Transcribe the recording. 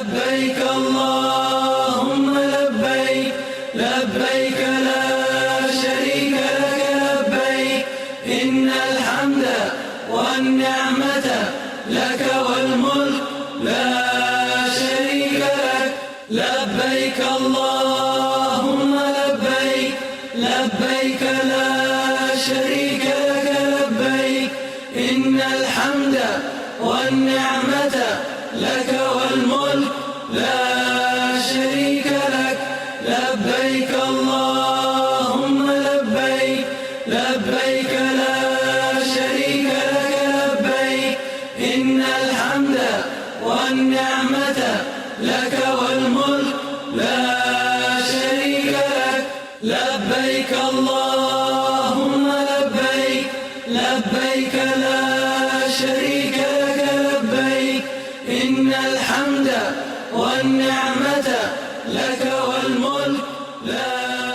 لبيك اللهم لبيك، لبيك لا شريك لك لبيك، إن الحمد والنعمة لك والملك لا شريك لك. لبيك اللهم لبيك، لبيك لا شريك لك لبيك، إن الحمد والنعمة لك والملك لا شريك لك. لبيك اللهم لبيك، لبيك لا شريك لك لبيك، إن الحمد والنعمة لك والملك لا شريك لك. لبيك اللهم لبيك، لبيك لا شريك لك لبيك، إن الحمد والنعمة لك والملك لا